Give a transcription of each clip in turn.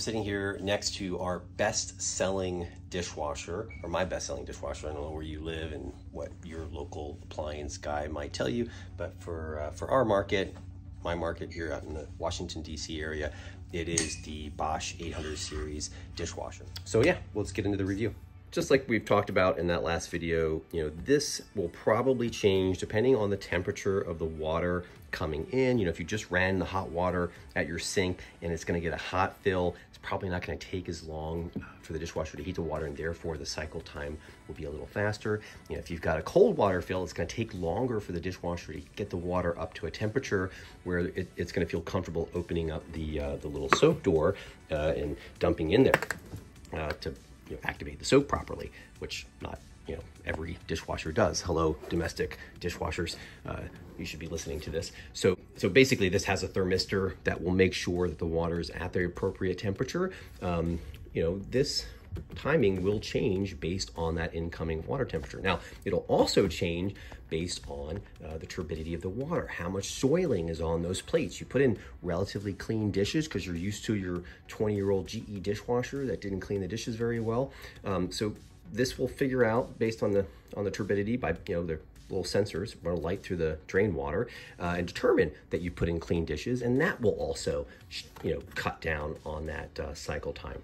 sitting here next to our best-selling dishwasher, or my best-selling dishwasher. I don't know where you live and what your local appliance guy might tell you, but for our market, my market here out in the Washington, D.C. area, it is the Bosch 800 series dishwasher. So yeah, let's get into the review. Just like we've talked about in that last video, this will probably change depending on the temperature of the water coming in. If you just ran the hot water at your sink and it's gonna get a hot fill, it's probably not gonna take as long for the dishwasher to heat the water, and therefore the cycle time will be a little faster. If you've got a cold water fill, it's gonna take longer for the dishwasher to get the water up to a temperature where it's gonna feel comfortable opening up the little soap door and dumping in there to activate the soap properly, which not every dishwasher does. Hello, domestic dishwashers, you should be listening to this. So basically this has a thermistor that will make sure that the water is at the appropriate temperature. This timing will change based on that incoming water temperature. Now, it'll also change based on the turbidity of the water, how much soiling is on those plates. You put in relatively clean dishes because you're used to your 20-year-old GE dishwasher that didn't clean the dishes very well. So this will figure out based on the turbidity by the little sensors run a light through the drain water and determine that you put in clean dishes, and that will also cut down on that cycle time.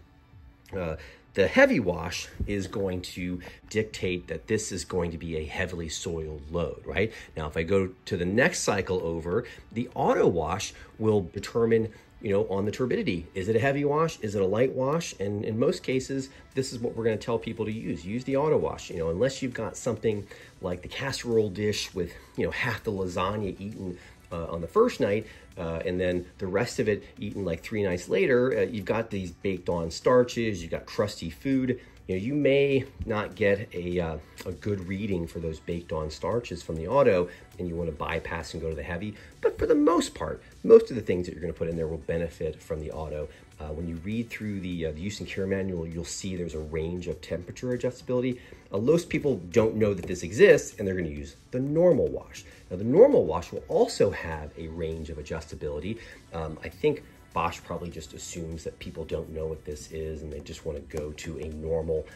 The heavy wash is going to dictate that this is going to be a heavily soiled load, right? Now, if I go to the next cycle over, the auto wash will determine, on the turbidity. Is it a heavy wash? Is it a light wash? And in most cases, this is what we're gonna tell people to use. Use the auto wash, unless you've got something like the casserole dish with, half the lasagna eaten on the first night, and then the rest of it eaten like 3 nights later. You've got these baked on starches, you've got crusty food. You may not get a good reading for those baked on starches from the auto, and you want to bypass and go to the heavy. But for the most part, most of the things that you're going to put in there will benefit from the auto. When you read through the use and cure manual, you'll see there's a range of temperature adjustability. Most people don't know that this exists, and they're going to use the normal wash. Now, the normal wash will also have a range of adjustability. I think Bosch probably just assumes that people don't know what this is and they just want to go to a normal.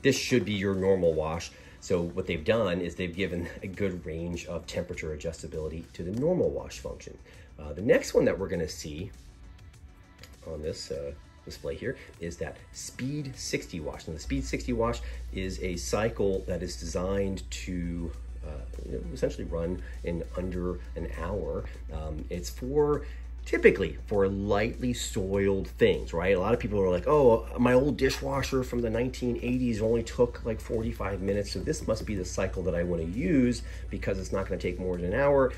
This should be your normal wash. So what they've done is they've given a good range of temperature adjustability to the normal wash function. The next one that we're going to see on this display here is that Speed 60 wash. And the Speed 60 wash is a cycle that is designed to essentially run in under an hour. It's typically for lightly soiled things, right? A lot of people are like, oh, my old dishwasher from the 1980s only took like 45 minutes, so this must be the cycle that I want to use because it's not going to take more than an hour.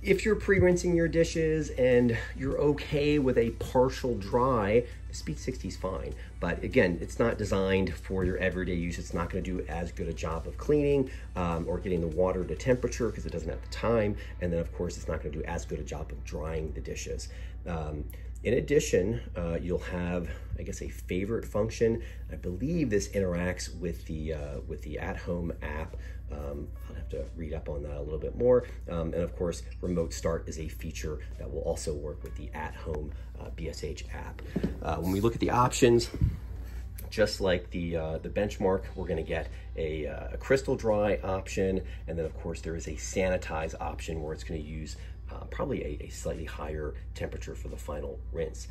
If you're pre-rinsing your dishes and you're okay with a partial dry, Speed 60 is fine. But again, it's not designed for your everyday use. It's not going to do as good a job of cleaning or getting the water to temperature because it doesn't have the time. And then of course, it's not going to do as good a job of drying the dishes. In addition, you'll have, I guess, a favorite function. I believe this interacts with the at-home app. I'll have to read up on that a little bit more. And of course, remote start is a feature that will also work with the at-home BSH app. When we look at the options, just like the benchmark, we're going to get a crystal dry option, and then of course there is a sanitize option where it's going to use probably a slightly higher temperature for the final rinse.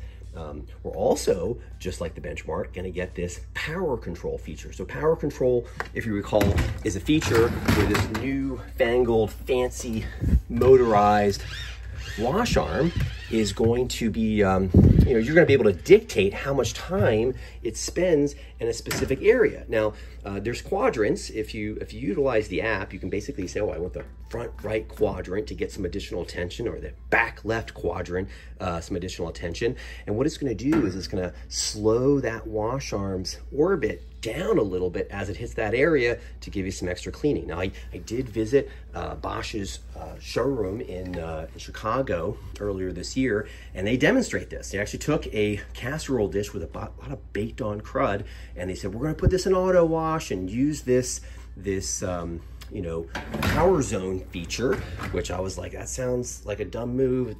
We're also, just like the benchmark, going to get this power control feature. So power control, if you recall, is a feature where this new fangled, fancy, motorized wash arm is going to be, you're going to be able to dictate how much time it spends in a specific area. Now, there's quadrants. If you utilize the app, you can basically say, oh, I want the front right quadrant to get some additional attention, or the back left quadrant, some additional attention. And what it's going to do is it's going to slow that wash arm's orbit down a little bit as it hits that area to give you some extra cleaning. Now, I did visit Bosch's showroom in Chicago earlier this year, and they demonstrate this. They actually took a casserole dish with a lot of baked on crud, and they said, we're going to put this in auto wash and use this power zone feature, which I was like, that sounds like a dumb move.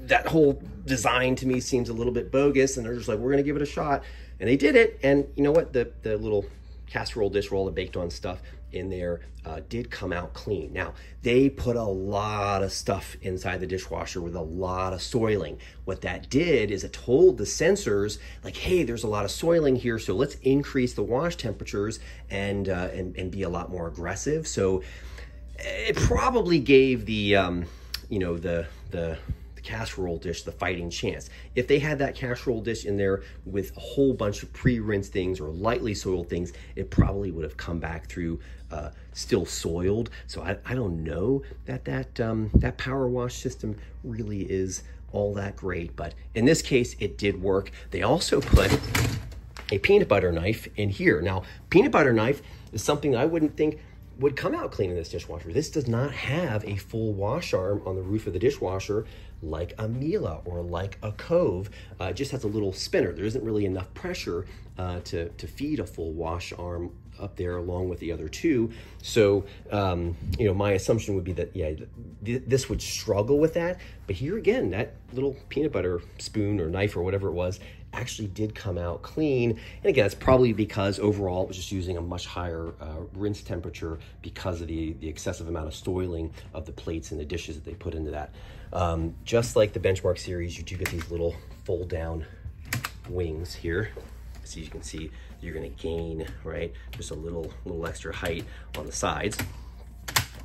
that whole design to me seems a little bit bogus, and they're just like, we're gonna give it a shot. And they did it, and you know what? The little casserole, dish roll, the baked on stuff in there did come out clean. Now, they put a lot of stuff inside the dishwasher with a lot of soiling. What that did is it told the sensors, like, hey, there's a lot of soiling here, so let's increase the wash temperatures and be a lot more aggressive. So it probably gave the, you know, the casserole dish the fighting chance. If they had that casserole dish in there with a whole bunch of pre-rinsed things or lightly soiled things, it probably would have come back through still soiled. So I don't know that power wash system really is all that great, but in this case it did work. They also put a peanut butter knife in here. Now, peanut butter knife is something I wouldn't think would come out clean in this dishwasher. This does not have a full wash arm on the roof of the dishwasher like a Miele or like a Cove. It just has a little spinner. There isn't really enough pressure to feed a full wash arm up there along with the other two. So, you know, my assumption would be that, yeah, this would struggle with that. But here again, that little peanut butter spoon or knife or whatever it was actually did come out clean. And again, it's probably because overall it was just using a much higher rinse temperature because of the excessive amount of soiling of the plates and the dishes that they put into that. Just like the Benchmark series, you do get these little fold down wings here. So you can see you're gonna gain, right, just a little extra height on the sides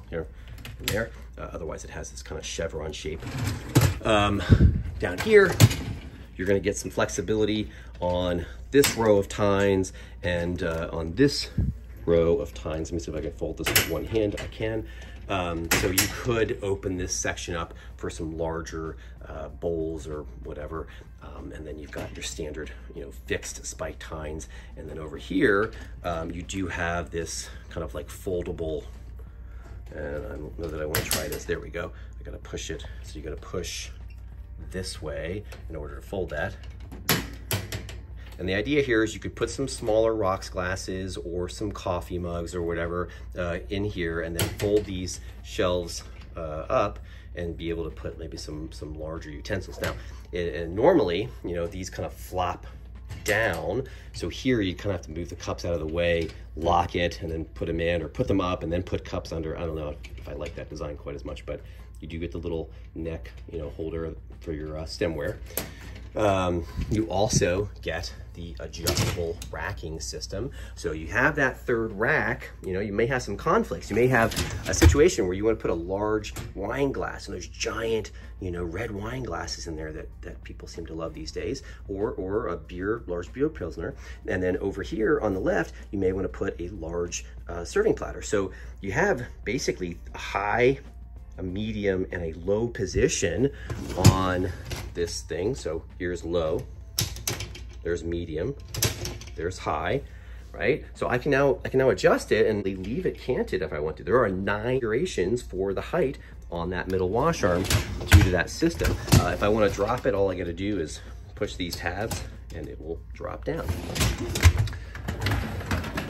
here and there. Otherwise it has this kind of chevron shape. Down here, you're gonna get some flexibility on this row of tines and on this row of tines. Let me see if I can fold this with one hand. I can. So you could open this section up for some larger bowls or whatever. And then you've got your standard, you know, fixed spike tines. And then over here, you do have this kind of like foldable, and I don't know that I want to try this. There we go. I gotta push it. So you gotta push this way in order to fold that. And the idea here is you could put some smaller rocks glasses or some coffee mugs or whatever in here, and then fold these shelves up and be able to put maybe some larger utensils. Now, and normally, you know, these kind of flop down. So here you kind of have to move the cups out of the way, lock it, and then put them in, or put them up and then put cups under. I don't know if I like that design quite as much, but you do get the little neck, you know, holder for your stemware. You also get the adjustable racking system. So you have that third rack, you know, you may have some conflicts. You may have a situation where you want to put a large wine glass, and there's giant, you know, red wine glasses in there that people seem to love these days, or a large beer pilsner. And then over here on the left, you may want to put a large serving platter. So you have basically a high, a medium, and a low position on this thing. So here's low, there's medium, there's high, right? So I can now adjust it and leave it canted if I want to. There are 9 configurations for the height on that middle wash arm due to that system. If I want to drop it, all I got to do is push these tabs and it will drop down.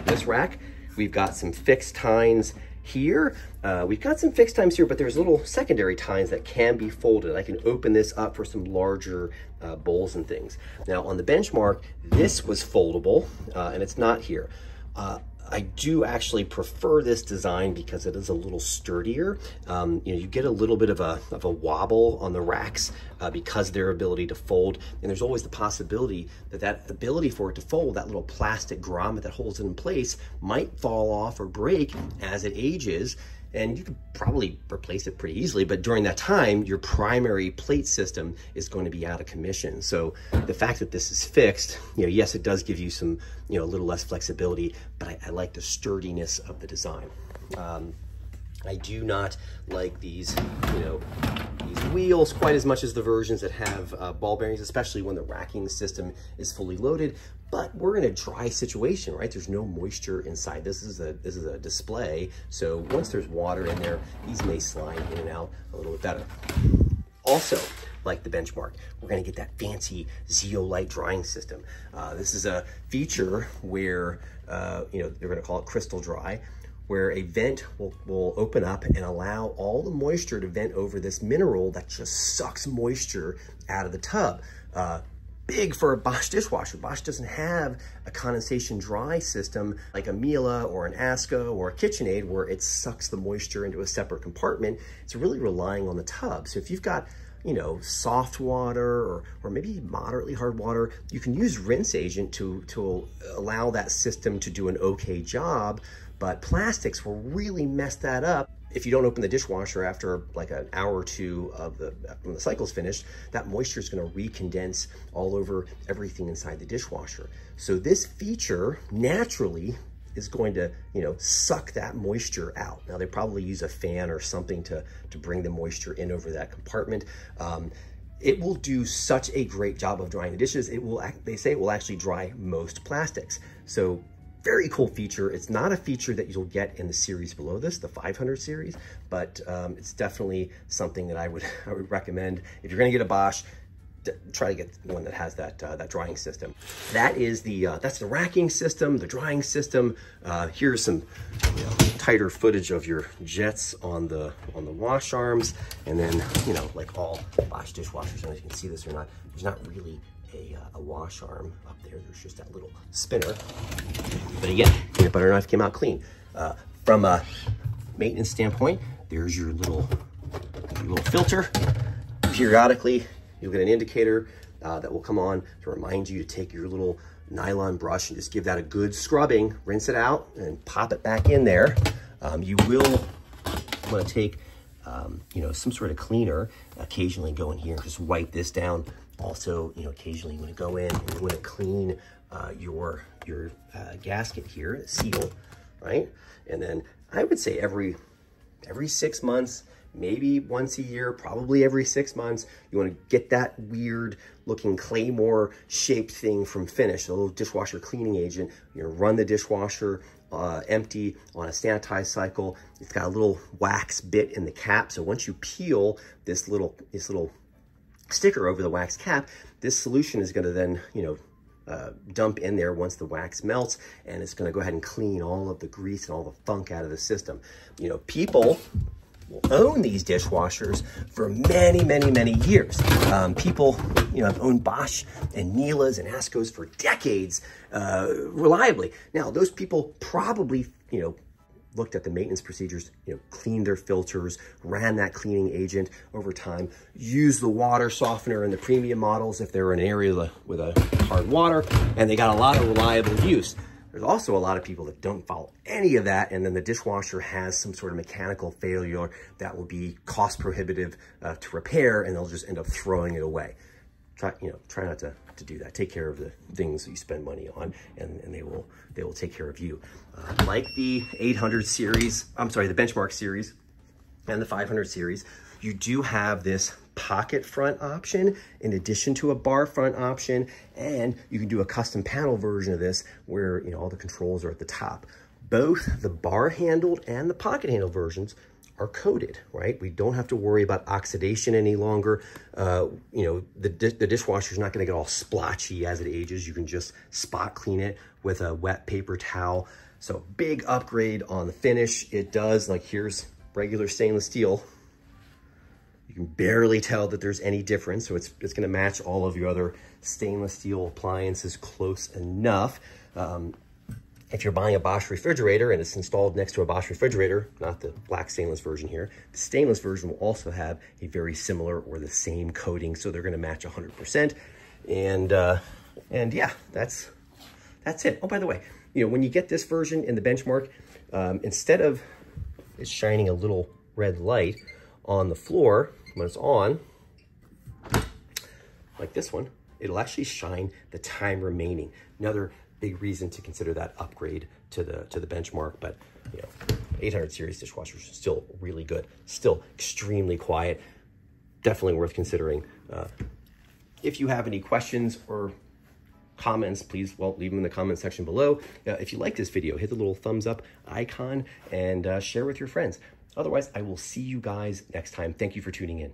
This rack, we've got some fixed tines here. We've got some fixed tines here, but there's little secondary tines that can be folded. I can open this up for some larger bowls and things. Now on the Benchmark, this was foldable and it's not here. I do actually prefer this design because it is a little sturdier. You know, you get a little bit of a wobble on the racks because of their ability to fold. And there's always the possibility that ability for it to fold, that little plastic grommet that holds it in place, might fall off or break as it ages. And you could probably replace it pretty easily, but during that time, your primary plate system is going to be out of commission. So the fact that this is fixed, you know, yes, it does give you some, you know, a little less flexibility, but I like the sturdiness of the design. I do not like these, you know, these wheels quite as much as the versions that have ball bearings, especially when the racking system is fully loaded. But we're in a dry situation, right? There's no moisture inside. This is a display. So once there's water in there, these may slide in and out a little bit better. Also, like the Benchmark, we're gonna get that fancy zeolite drying system. This is a feature where, you know, they're gonna call it crystal dry, where a vent will open up and allow all the moisture to vent over this mineral that just sucks moisture out of the tub. Big for a Bosch dishwasher. Bosch doesn't have a condensation dry system like a Miele or an Asco or a KitchenAid where it sucks the moisture into a separate compartment. It's really relying on the tub. So if you've got, you know, soft water or maybe moderately hard water, you can use rinse agent to allow that system to do an okay job, but plastics will really mess that up. If you don't open the dishwasher after like an hour or two when the cycle's finished, that moisture is going to recondense all over everything inside the dishwasher. So this feature naturally is going to, you know, suck that moisture out. Now they probably use a fan or something to bring the moisture in over that compartment. It will do such a great job of drying the dishes. They say it will actually dry most plastics. So very cool feature. It's not a feature that you'll get in the series below this, the 500 series, but it's definitely something that I would recommend. If you're gonna get a Bosch, try to get one that has that drying system. That is that's the racking system, the drying system. Here's some, you know, tighter footage of your jets on the wash arms, and then, you know, like all Bosch dishwashers, and if you can see this or not, there's not really a wash arm up there. There's just that little spinner. But again, peanut butter knife came out clean. From a maintenance standpoint, there's your little filter. Periodically, you'll get an indicator that will come on to remind you to take your little nylon brush and just give that a good scrubbing, rinse it out, and pop it back in there. You will want to take, you know, some sort of cleaner. Occasionally go in here and just wipe this down. Also, you know, occasionally you want to go in and you want to clean your gasket here, the seal, right? And then I would say every 6 months, maybe once a year, probably every 6 months, you want to get that weird looking claymore shaped thing from Finish, a little dishwasher cleaning agent. You're gonna run the dishwasher empty on a sanitized cycle. It's got a little wax bit in the cap. So once you peel this little sticker over the wax cap, this solution is going to then, you know, dump in there once the wax melts, and it's going to go ahead and clean all of the grease and all the funk out of the system. You know, people will own these dishwashers for many, many, many years. People, you know, have owned Bosch and Miele's and Ascos for decades reliably. Now, those people probably, you know, looked at the maintenance procedures, you know, cleaned their filters, ran that cleaning agent over time, used the water softener in the premium models if they're in an area with a hard water, and they got a lot of reliable use. There's also a lot of people that don't follow any of that, and then the dishwasher has some sort of mechanical failure that will be cost prohibitive to repair, and they'll just end up throwing it away. Try not to do that. Take care of the things that you spend money on, and they will take care of you. Like the 800 series, I'm sorry, the Benchmark series and the 500 series, you do have this pocket front option in addition to a bar front option, and you can do a custom panel version of this where, you know, all the controls are at the top. Both the bar handled and the pocket handled versions are coated, right? We don't have to worry about oxidation any longer. You know, the dishwasher is not going to get all splotchy as it ages. You can just spot clean it with a wet paper towel. So big upgrade on the finish. It does, like, here's regular stainless steel. You can barely tell that there's any difference. So it's going to match all of your other stainless steel appliances close enough. If you're buying a Bosch refrigerator and it's installed next to a Bosch refrigerator, not the black stainless version here, the stainless version will also have a very similar or the same coating, so they're going to match 100%. And yeah, that's it. Oh, by the way, you know, when you get this version in the Benchmark, instead of it shining a little red light on the floor when it's on, like this one, it'll actually shine the time remaining. Another big reason to consider that upgrade to the Benchmark. But, you know, 800 series dishwashers are still really good, still extremely quiet, definitely worth considering. If you have any questions or comments, please, well, leave them in the comment section below. If you like this video, hit the little thumbs up icon and share with your friends. Otherwise, I will see you guys next time. Thank you for tuning in.